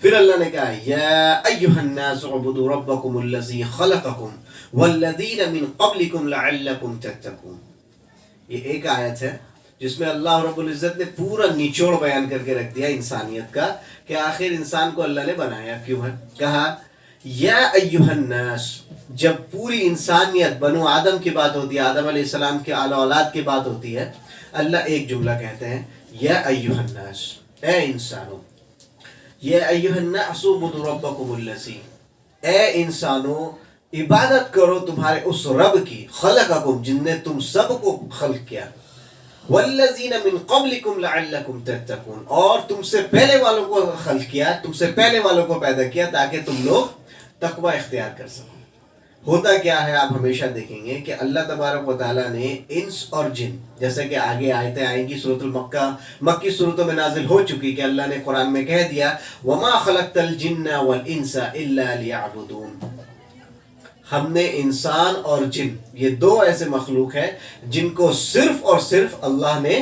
پھر اللہ نے کہا یا ایھا الناس اعبدوا ربکم الذی خلقکم والذین من قبلکم لعلکم تتقون. یہ ایک آیت ہے جس میں اللہ رب العزت نے پورا نچوڑ بیان کر کے رکھ دیا انسانیت کا کہ آخر انسان کو اللہ نے بنایا کیوں ہے. کہا یا ایھا الناس، جب پوری انسانیت بنو آدم کی بات ہوتی ہے، آدم علیہ السلام کے آل اولاد کی بات ہوتی ہے، اللہ ایک جملہ کہتے ہیں یا ایھا الناس، اے انسانوں. یا ایھا الناس اعبدوا ربکم الذی، اے انسانوں عبادت کرو تمہارے اس رب کی، خلقکم جن نے تم سب کو خلق کیا، والذین من قبلکم لعلکم تتقون، اور تم سے پہلے والوں کو خلق کیا، تم سے پہلے والوں کو پیدا کیا تاکہ تم لوگ تقوی اختیار کر سکو. ہوتا کیا ہے آپ ہمیشہ دیکھیں گے کہ اللہ تبارک و تعالیٰ نے انس اور جن، جیسے کہ آگے آیتیں آئیں گی سورۃ المکہ، مکی صورتوں میں نازل ہو چکی کہ اللہ نے قرآن میں کہہ دیا وما خلقت الجن والانس الا لیعبدون. ہم نے انسان اور جن، یہ دو ایسے مخلوق ہیں جن کو صرف اور صرف اللہ نے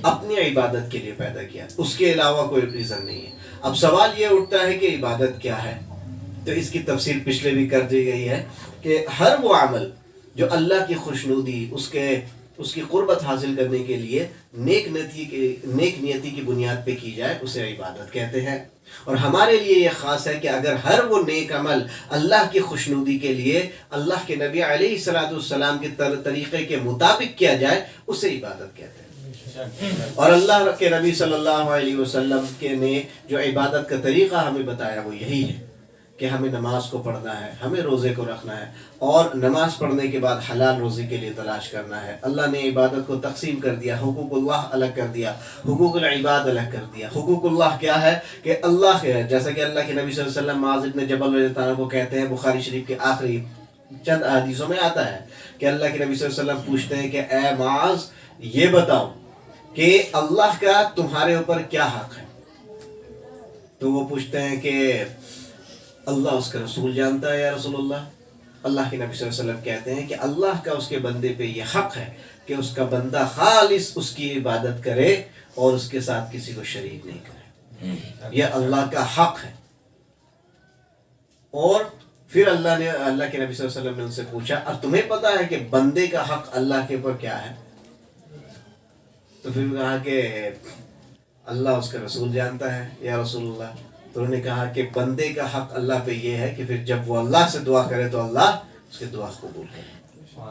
اپنی عبادت کے لیے پیدا کیا، اس کے علاوہ کوئی ریزن نہیں ہے. اب سوال یہ اٹھتا ہے کہ عبادت کیا ہے؟ تو اس کی تفسیر پچھلے بھی کر دی گئی ہے کہ ہر وہ عمل جو اللہ کی خوشنودی، اس کی قربت حاصل کرنے کے لیے نیک نیتی کی بنیاد پہ کی جائے اسے عبادت کہتے ہیں. اور ہمارے لیے یہ خاص ہے کہ اگر ہر وہ نیک عمل اللہ کی خوشنودی کے لیے اللہ کے نبی علیہ السلام کے طریقے کے مطابق کیا جائے اسے عبادت کہتے ہیں. اور اللہ کے نبی صلی اللہ علیہ وسلم کے نے جو عبادت کا طریقہ ہمیں بتایا وہ یہی ہے کہ ہمیں نماز کو پڑھنا ہے، ہمیں روزے کو رکھنا ہے، اور نماز پڑھنے کے بعد حلال روزی کے لیے تلاش کرنا ہے. اللہ نے عبادت کو تقسیم کر دیا، حقوق اللہ الگ کر دیا، حقوق العباد الگ کر دیا. حقوق اللہ کیا ہے کہ اللہ کے، جیسا کہ اللہ کے نبی صلی اللہ علیہ وسلم معاذ بن جبل رضی اللہ عنہ کو کہتے ہیں، بخاری شریف کے آخری چند حدیثوں میں آتا ہے کہ اللہ کے نبی صلی اللہ علیہ وسلم پوچھتے ہیں کہ اے معاذ یہ بتاؤ کہ اللہ کا تمہارے اوپر کیا حق ہے؟ تو وہ پوچھتے ہیں کہ اللہ اس کا رسول جانتا ہے یا رسول اللہ. اللہ کے نبی صلی اللہ علیہ وسلم کہتے ہیں کہ اللہ کا اس کے بندے پہ یہ حق ہے کہ اس کا بندہ خالص اس کی عبادت کرے اور اس کے ساتھ کسی کو شریک نہیں کرے. یہ اللہ کا حق ہے. اور پھر اللہ کے نبی صلی اللہ علیہ وسلم نے ان سے پوچھا اور تمہیں پتا ہے کہ بندے کا حق اللہ کے اوپر کیا ہے؟ تو پھر کہا کہ اللہ اس کا رسول جانتا ہے یا رسول اللہ. تو انہوں نے کہا کہ بندے کا حق اللہ پہ یہ ہے کہ پھر جب وہ اللہ سے دعا کرے تو اللہ اس کی دعا قبول کرے.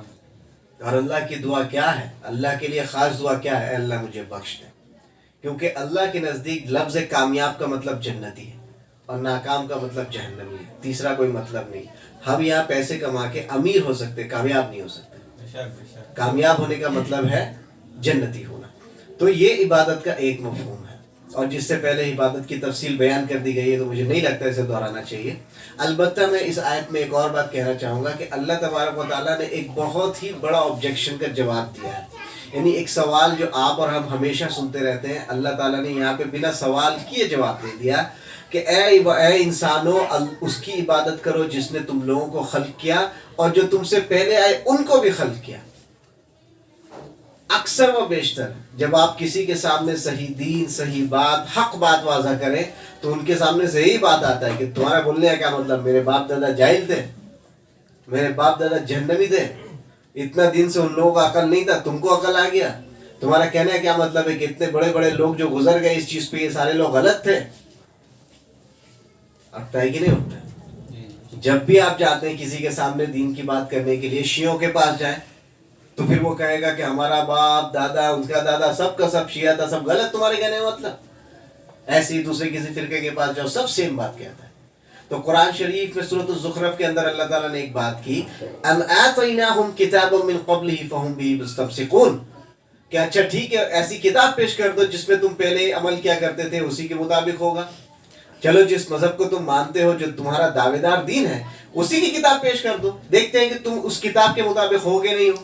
اور اللہ کی دعا کیا ہے؟ اللہ کے لیے خاص دعا کیا ہے؟ اے اللہ مجھے بخش دے. کیونکہ اللہ کے نزدیک لفظ کامیاب کا مطلب جنتی ہے اور ناکام کا مطلب جہنمی ہے، تیسرا کوئی مطلب نہیں. ہم یہاں پیسے کما کے امیر ہو سکتے، کامیاب نہیں ہو سکتے. کامیاب ہونے کا مطلب ہے جنتی ہونا. تو یہ عبادت کا ایک مفہوم ہے، اور جس سے پہلے عبادت کی تفصیل بیان کر دی گئی ہے تو مجھے نہیں لگتا اسے دہرانا چاہیے. البتہ میں اس آیت میں ایک اور بات کہنا چاہوں گا کہ اللہ تبارک و تعالیٰ نے ایک بہت ہی بڑا آبجیکشن کا جواب دیا ہے. یعنی ایک سوال جو آپ اور ہم ہمیشہ سنتے رہتے ہیں، اللہ تعالیٰ نے یہاں پہ بنا سوال کیے جواب دے دیا کہ اے انسانوں اس کی عبادت کرو جس نے تم لوگوں کو خلق کیا اور جو تم سے پہلے آئے ان کو بھی خلق کیا. اکثر و بیشتر جب آپ کسی کے سامنے صحیح دین، صحیح بات، حق بات واضح کریں تو ان کے سامنے سے یہی بات آتا ہے کہ تمہارا بولنے کا کیا مطلب؟ میرے باپ دادا جاہل تھے، میرے باپ دادا جہنمی تھے، اتنا دن سے ان لوگوں کو عقل نہیں تھا، تم کو عقل آ گیا. تمہارا کہنے کا کیا مطلب ہے کہ اتنے بڑے بڑے لوگ جو گزر گئے اس چیز پہ، یہ سارے لوگ غلط تھے؟ اٹھتا ہے کہ نہیں اٹھتا؟ جب بھی آپ جاتے ہیں کسی کے سامنے دین کی بات کرنے کے لیے، شیعوں کے پاس جائیں تو پھر وہ کہے گا کہ ہمارا باپ دادا، ان کا دادا، سب کا سب شیعہ تھا، سب غلط تمہارے کہنے کا مطلب. ایسے ہی دوسرے کسی فرقے کے پاس جاؤ، سب سیم بات کہتا ہے. تو قرآن شریف میں سورۃ الزخرف کے اندر اللہ تعالیٰ نے ایک بات کی، ام آتیناہم کتابا من قبلہ فہم بہ مستمسکون، کہ اچھا ٹھیک ہے ایسی کتاب پیش کر دو جس میں تم پہلے عمل کیا کرتے تھے اسی کے مطابق ہوگا. چلو جس مذہب کو تم مانتے ہو، جو تمہارا دعوے دار دین ہے، اسی کی کتاب پیش کر دو، دیکھتے ہیں کہ تم اس کتاب کے مطابق ہو کہ نہیں ہو.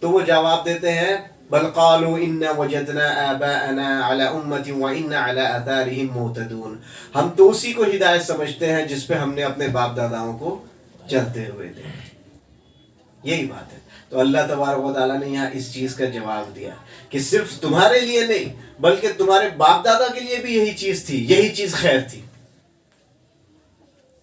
تو وہ جواب دیتے ہیں بل قالوا انا وجدنا آباءنا على امة وانا على آثارهم مهتدون، ہم تو اسی کو ہدایت سمجھتے ہیں جس پہ ہم نے اپنے باپ داداؤں کو چلتے ہوئے تھے. یہی بات ہے. تو اللہ تبارک و تعالیٰ نے یہاں اس چیز کا جواب دیا کہ صرف تمہارے لیے نہیں بلکہ تمہارے باپ دادا کے لیے بھی یہی چیز تھی، یہی چیز خیر تھی.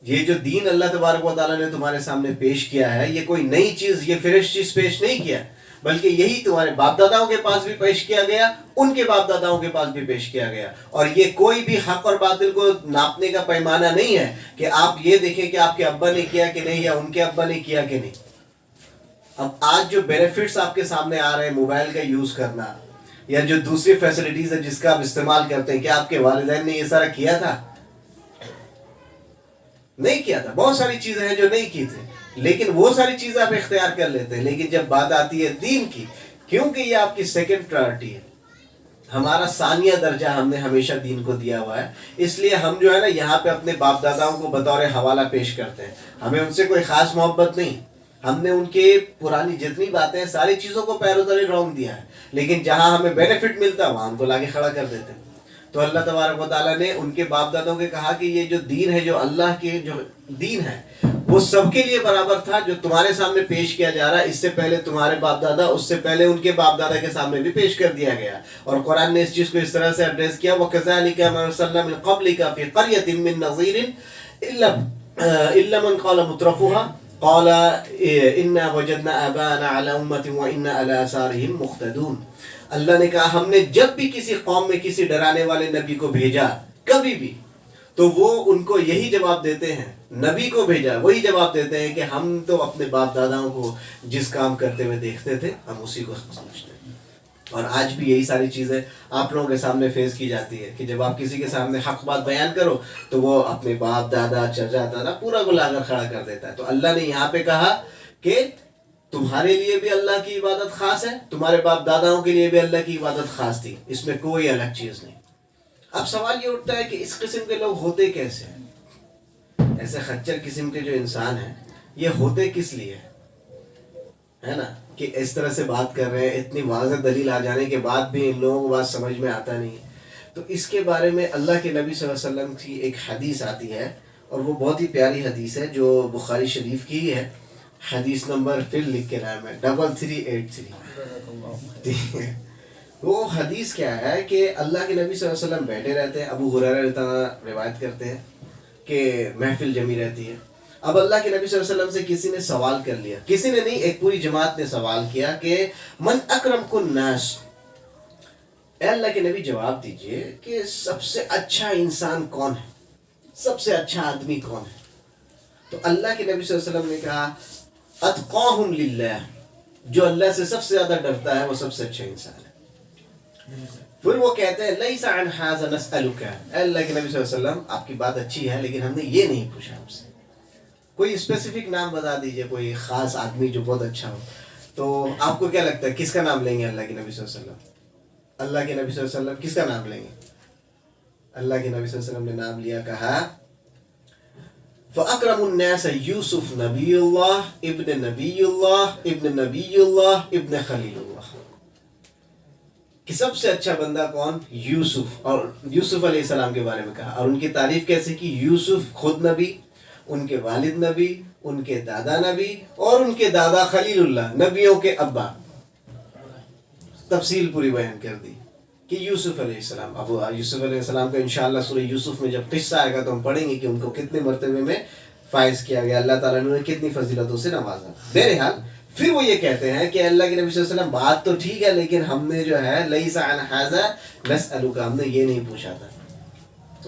یہ جو دین اللہ تبارک و تعالیٰ نے تمہارے سامنے پیش کیا ہے، یہ کوئی نئی چیز، یہ فریش چیز پیش نہیں کیا، بلکہ یہی تمہارے باپ داداؤں کے پاس بھی پیش کیا گیا، ان کے باپ داداؤں کے پاس بھی پیش کیا گیا. اور یہ کوئی بھی حق اور باطل کو ناپنے کا پیمانہ نہیں ہے کہ آپ یہ دیکھیں کہ آپ کے ابا نے کیا کہ نہیں، یا ان کے ابا نے کیا کہ نہیں. اب آج جو بینیفٹس آپ کے سامنے آ رہے ہیں، موبائل کا یوز کرنا یا جو دوسری فیسلٹیز ہیں جس کا آپ استعمال کرتے ہیں، کیا آپ کے والدین نے یہ سارا کیا تھا؟ نہیں کیا تھا. بہت ساری چیزیں ہیں جو نہیں کی تھی، لیکن وہ ساری چیزیں آپ اختیار کر لیتے ہیں. لیکن جب بات آتی ہے دین کی، کیونکہ یہ آپ کی سیکنڈ پرائرٹی ہے، ہمارا ثانیہ درجہ ہم نے ہمیشہ دین کو دیا ہوا ہے، اس لیے ہم جو ہے نا یہاں پہ اپنے باپ داداؤں کو بطور حوالہ پیش کرتے ہیں. ہمیں ان سے کوئی خاص محبت نہیں، ہم نے ان کے پرانی جتنی باتیں ہیں ساری چیزوں کو پیرو تلے رونگ دیا ہے، لیکن جہاں ہمیں بینیفٹ ملتا ہے وہاں ہم کو لا کے کھڑا کر دیتے ہیں. تو اللہ تبارک و تعالیٰ نے ان کے باپ دادوں کے کہا کہ یہ جو دین ہے، جو اللہ کے جو دین ہے، وہ سب کے لیے برابر تھا. جو تمہارے سامنے پیش کیا جا رہا ہے، اس سے پہلے تمہارے باپ دادا، اس سے پہلے ان کے باپ دادا کے سامنے بھی پیش کر دیا گیا. اور قرآن نے اس چیز کو اس طرح سے ایڈریس کیا، وَكَذَلِكَ مَا أَرْسَلْنَا مِن قَبْلِكَ فِي قَرْيَةٍ مِّن نَظِيرٍ إِلَّا مَنْ قَالَ مُتْرَفُوهَا قَالَ إِنَّا وَجَدْنَا آبَاءَنَا عَلَى أُمَّةٍ وَإِنَّا عَلَى آثَارِهِمْ مُقْتَدُونَ. اللہ نے کہا ہم نے جب بھی کسی قوم میں کسی ڈرانے والے نبی کو بھیجا، کبھی بھی، تو وہ ان کو یہی جواب دیتے ہیں، نبی کو بھیجا وہی جواب دیتے ہیں کہ ہم تو اپنے باپ داداؤں کو جس کام کرتے ہوئے دیکھتے تھے ہم اسی کو سمجھتے ہیں. اور آج بھی یہی ساری چیزیں آپ لوگوں کے سامنے فیس کی جاتی ہے کہ جب آپ کسی کے سامنے حق بات بیان کرو تو وہ اپنے باپ دادا چچا دادا پورا کو لا کر کھڑا کر دیتا ہے. تو اللہ نے یہاں پہ کہا کہ تمہارے لیے بھی اللہ کی عبادت خاص ہے، تمہارے باپ داداؤں کے لیے بھی اللہ کی عبادت خاص تھی، اس میں کوئی الگ چیز نہیں. اب سوال یہ اٹھتا ہے کہ اس قسم کے لوگ ہوتے کیسے ہیں؟ ایسے خچر قسم کے جو انسان ہیں یہ ہوتے کس لیے ہے نا، کہ اس طرح سے بات کر رہے ہیں، اتنی واضح دلیل آ جانے کے بعد بھی ان لوگوں کو بات سمجھ میں آتا نہیں. تو اس کے بارے میں اللہ کے نبی صلی اللہ علیہ وسلم کی ایک حدیث آتی ہے، اور وہ بہت ہی پیاری حدیث ہے جو بخاری شریف کی ہی ہے. حدیث نمبر پھر لکھ کے لائے میں 3383. وہ حدیث کیا ہے کہ اللہ کے نبی صلی اللہ علیہ وسلم بیٹھے رہتے ہیں، ابو ہریرہ رضی اللہ عنہ روایت کرتے ہیں کہ محفل جمی رہتی ہے. اب اللہ کے نبی صلی اللہ علیہ وسلم سے کسی نے سوال کر لیا، کسی نے نہیں، ایک پوری جماعت نے سوال کیا کہ من اکرمکم الناس، اے اللہ کے نبی جواب دیجئے کہ سب سے اچھا انسان کون ہے، سب سے اچھا آدمی کون ہے. تو اللہ کے نبی صلی اللہ علیہ وسلم نے کہا اتقاہم للہ، جو اللہ سے سب سے زیادہ ڈرتا ہے وہ سب سے اچھا انسان ہے. پھر وہ کہتے ہیں لیس عن ھذا نسألک، اے اللہ کے نبی صلی اللہ علیہ وسلم آپ کی بات اچھی ہے لیکن ہم نے یہ نہیں پوچھا آپ سے، کوئی اسپیسیفک نام بتا دیجئے، کوئی خاص آدمی جو بہت اچھا ہو. تو آپ کو کیا لگتا ہے کس کا نام لیں گے اللہ کے نبی صلی اللہ علیہ وسلم؟ اللہ کے نبی صلی اللہ علیہ وسلم کس کا نام لیں گے؟ اللہ کے نبی صلی اللہ علیہ وسلم نے نام لیا، کہا فَأَكْرَمُ النَّاسَ یوسف نبی اللہ ابن نبی اللہ ابن نبی اللہ ابن خلیل اللہ، کہ سب سے اچھا بندہ کون؟ یوسف. اور یوسف علیہ السلام کے بارے میں کہا، اور ان کی تعریف کیسے کی؟ یوسف خود نبی، ان کے والد نبی، ان کے دادا نبی، اور ان کے دادا خلیل اللہ، نبیوں کے ابا. تفصیل پوری بیان کر دی کہ یوسف علیہ السلام. اب یوسف علیہ السلام کا انشاءاللہ سورہ یوسف میں جب قصہ آئے گا تو ہم پڑھیں گے کہ ان کو کتنے مرتبے میں فائز کیا گیا، اللہ تعالیٰ نے انہیں کتنی فضیلتوں سے نوازا. بہرحال پھر وہ یہ کہتے ہیں کہ اللہ کے نبی صلی اللہ علیہ وسلم بات تو ٹھیک ہے لیکن ہم نے جو ہے لیس عن ھذا نسألک، ہم نے یہ نہیں پوچھا تھا،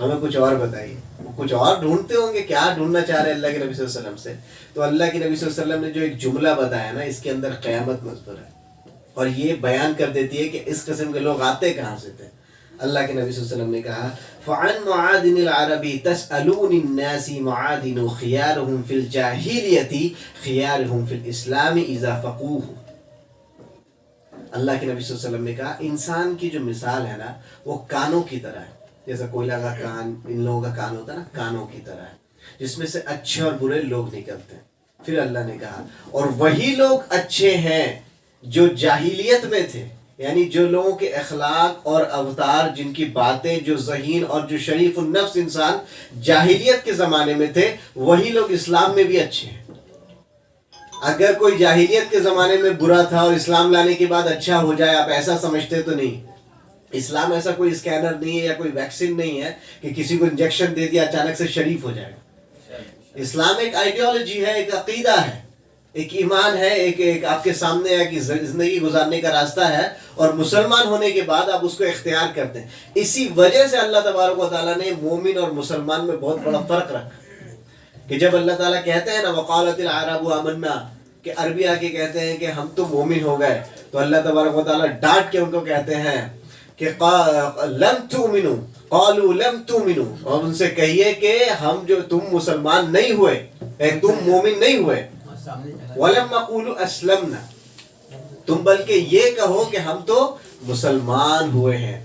ہمیں کچھ اور بتائیے. کچھ اور ڈھونڈتے ہوں گے، کیا ڈھونڈنا چاہ رہے ہیں اللہ کے نبی صلی اللہ علیہ وسلم سے؟ تو اللہ کے نبی صلی اللہ علیہ وسلم نے جو ایک جملہ بتایا نا، اس کے اندر قیامت مذکور ہے، اور یہ بیان کر دیتی ہے کہ اس قسم کے لوگ آتے کہاں سے تھے. اللہ کے نبی صلی اللہ علیہ وسلم نے کہا فَعَنْ مُعَادِنِ الْعَرَبِ تَسْأَلُونِ النَّاسِ مُعَادِنُ خِيَارُهُمْ فِي الْجَاهِلِيَّةِ خِيَارُهُمْ فِي الْإِسْلَامِ إِذَا فَقُوهُ. اللہ کے نبی صلی اللہ علیہ وسلم نے کہا انسان کی جو مثال ہے نا وہ کانوں کی طرح ہے، جیسا کوئلہ کا کان، ان لوگوں کا کان ہوتا ہے نا، کانوں کی طرح ہے جس میں سے اچھے اور برے لوگ نکلتے ہیں. پھر اللہ نے کہا اور وہی لوگ اچھے ہیں جو جاہلیت میں تھے، یعنی جو لوگوں کے اخلاق اور اوتار، جن کی باتیں، جو ذہین اور جو شریف النفس انسان جاہلیت کے زمانے میں تھے، وہی لوگ اسلام میں بھی اچھے ہیں. اگر کوئی جاہلیت کے زمانے میں برا تھا اور اسلام لانے کے بعد اچھا ہو جائے، آپ ایسا سمجھتے تو نہیں. اسلام ایسا کوئی اسکینر نہیں ہے یا کوئی ویکسین نہیں ہے کہ کسی کو انجیکشن دے دیا اچانک سے شریف ہو جائے. اسلام ایک آئیڈیالوجی ہے، ایک عقیدہ ہے، ایک ایمان ہے، ایک آپ کے سامنے ہے کہ زندگی گزارنے کا راستہ ہے، اور مسلمان ہونے کے بعد آپ اس کو اختیار کرتے ہیں. اسی وجہ سے اللہ تبارک و تعالیٰ نے مومن اور مسلمان میں بہت بڑا فرق رکھا کہ جب اللہ تعالیٰ کہتے ہیں نا وقالت العرب آمنا، کہ عربی آ کے کہتے ہیں کہ ہم تو مومن ہو گئے، تو اللہ تبارک و تعالیٰ ڈانٹ کے ان کو کہتے ہیں کہ لم تؤمنوا قالوا لم تؤمنوا، اور ان سے کہیے کہ ہم جو تم مسلمان نہیں ہوئے، تم مومن نہیں ہوئے. وَلَمَّا قُولُوا أَسْلَمْنَا، تم بلکہ یہ کہو کہ ہم تو مسلمان ہوئے ہیں.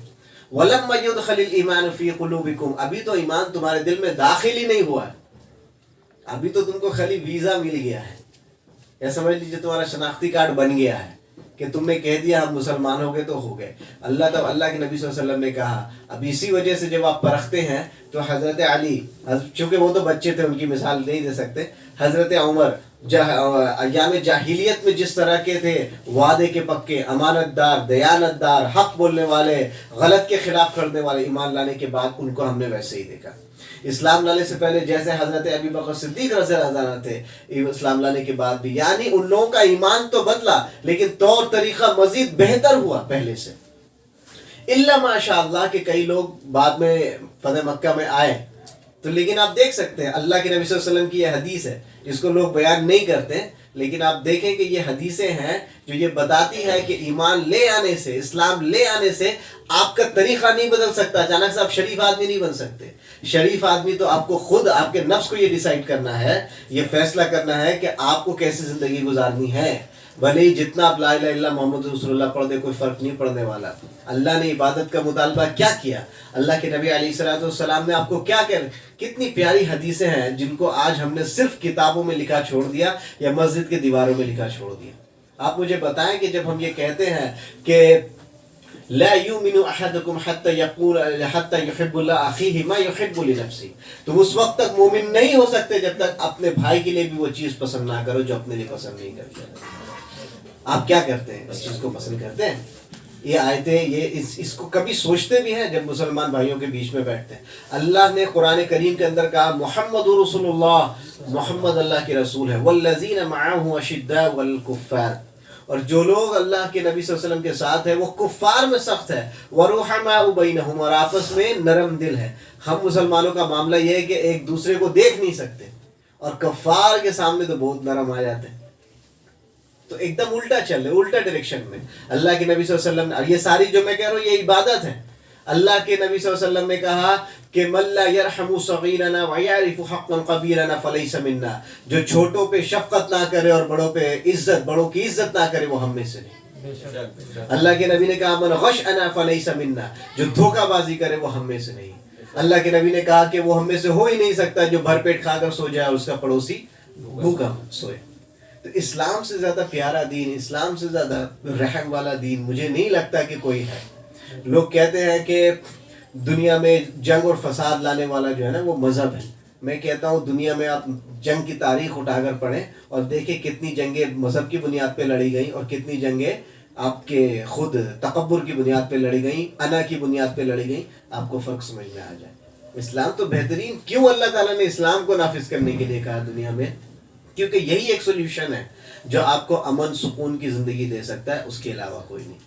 وَلَمَّا يُدْخَلِ الْإِيمَانُ فِي قُلُوبِكُمْ، ابھی تو ایمان تمہارے دل میں داخل ہی نہیں ہوا ہے، ابھی تو تم کو خالی ویزا مل گیا ہے، یا سمجھ لیجیے تمہارا شناختی کارڈ بن گیا ہے کہ تم نے کہہ دیا ہم مسلمان ہو گئے تو ہو گئے. اللہ کے نبی صلی اللہ علیہ وسلم نے کہا، اب اسی وجہ سے جب آپ پرکھتے ہیں تو حضرت علی، چونکہ وہ تو بچے تھے ان کی مثال نہیں دے سکتے، حضرت عمر ایام جاہلیت میں جس طرح کے تھے، وعدے کے پکے، امانت دار، دیانت دار، حق بولنے والے، غلط کے خلاف کرنے والے، ایمان لانے کے بعد ان کو ہم نے ویسے ہی دیکھا. اسلام لانے سے پہلے جیسے حضرت ابی بکر صدیق رضی اللہ عنہ تھے، اسلام لانے کے بعد بھی، یعنی ان لوگوں کا ایمان تو بدلا لیکن طور طریقہ مزید بہتر ہوا پہلے سے. الا ماشاء اللہ کہ کئی لوگ بعد میں فتح مکہ میں آئے تو، لیکن آپ دیکھ سکتے ہیں اللہ کے نبی صلی اللہ علیہ وسلم کی یہ حدیث ہے جس کو لوگ بیان نہیں کرتے، لیکن آپ دیکھیں کہ یہ حدیثیں ہیں جو یہ بتاتی ہے کہ ایمان لے آنے سے، اسلام لے آنے سے آپ کا طریقہ نہیں بدل سکتا. اچانک سے آپ شریف آدمی نہیں بن سکتے. شریف آدمی تو آپ کو خود، آپ کے نفس کو یہ ڈیسائیڈ کرنا ہے، یہ فیصلہ کرنا ہے کہ آپ کو کیسے زندگی گزارنی ہے. بھلے ہی جتنا آپ لا الہ الا اللہ محمد رسول اللہ پڑھ دے، کوئی فرق نہیں پڑنے والا. اللہ نے عبادت کا مطالبہ کیا کیا، اللہ کے نبی علیہ الصلوۃ والسلام نے آپ کو کیا کہا. کتنی پیاری حدیثیں ہیں جن کو آج ہم نے صرف کتابوں میں لکھا چھوڑ دیا یا مسجد کے دیواروں میں لکھا چھوڑ دیا. آپ مجھے بتائیں کہ جب ہم یہ کہتے ہیں کہ لا یؤمن احدکم حتی یحب لاخیہ ما یحب لنفسہ، تم اس وقت تک مومن نہیں ہو سکتے جب تک اپنے بھائی کے لیے بھی وہ چیز پسند نہ کرو جو اپنے لیے پسند نہیں کرتے. آپ کیا کرتے ہیں؟ اس چیز کو پسند کرتے ہیں؟ یہ آیتیں، یہ اس کو کبھی سوچتے بھی ہیں جب مسلمان بھائیوں کے بیچ میں بیٹھتے ہیں؟ اللہ نے قرآن کریم کے اندر کہا محمد رسول اللہ، محمد اللہ کے رسول ہے. والذین معہ اشداء والکفار، اور جو لوگ اللہ کے نبی صلی اللہ علیہ وسلم کے ساتھ ہیں وہ کفار میں سخت ہے. ورحماء بینہم، اور آپس میں نرم دل ہے. ہم مسلمانوں کا معاملہ یہ ہے کہ ایک دوسرے کو دیکھ نہیں سکتے، اور کفار کے سامنے تو بہت نرم آ جاتے ہیں. تو ایک دم الٹا چل رہے، الٹا ڈائریکشن میں. اللہ کے نبی صلی اللہ علیہ وسلم، اور یہ ساری جو میں کہہ رہا ہوں یہ عبادت ہے. اللہ کے نبی صلی اللہ علیہ وسلم نے کہا کہ من لا يرحم صغیرنا ويعرف حقا کبیرنا فلیس منا، جو چھوٹوں پہ شفقت نہ کرے اور بڑوں پہ عزت، بڑوں کی عزت نہ کرے وہ ہم میں سے نہیں. اللہ کے نبی نے کہا من غشنا فلیس منا، جو دھوکہ بازی کرے وہ ہم میں سے نہیں. اللہ کے نبی نے کہا کہ وہ ہم میں سے ہو ہی نہیں سکتا جو بھر پیٹ کھا کر سو جائے اور اس کا پڑوسی بھوکا سوئے. تو اسلام سے زیادہ پیارا دین، اسلام سے زیادہ رحم والا دین مجھے نہیں لگتا کہ کوئی ہے. لوگ کہتے ہیں کہ دنیا میں جنگ اور فساد لانے والا جو ہے نا وہ مذہب ہے. میں کہتا ہوں دنیا میں آپ جنگ کی تاریخ اٹھا کر پڑھیں اور دیکھیں کتنی جنگیں مذہب کی بنیاد پہ لڑی گئیں اور کتنی جنگیں آپ کے خود تکبر کی بنیاد پہ لڑی گئیں، انا کی بنیاد پہ لڑی گئیں. آپ کو فرق سمجھ میں آ جائے. اسلام تو بہترین، کیوں اللہ تعالیٰ نے اسلام کو نافذ کرنے کے لیے کہا دنیا میں؟ کیونکہ یہی ایک سولوشن ہے جو آپ کو امن سکون کی زندگی دے سکتا ہے، اس کے علاوہ کوئی نہیں.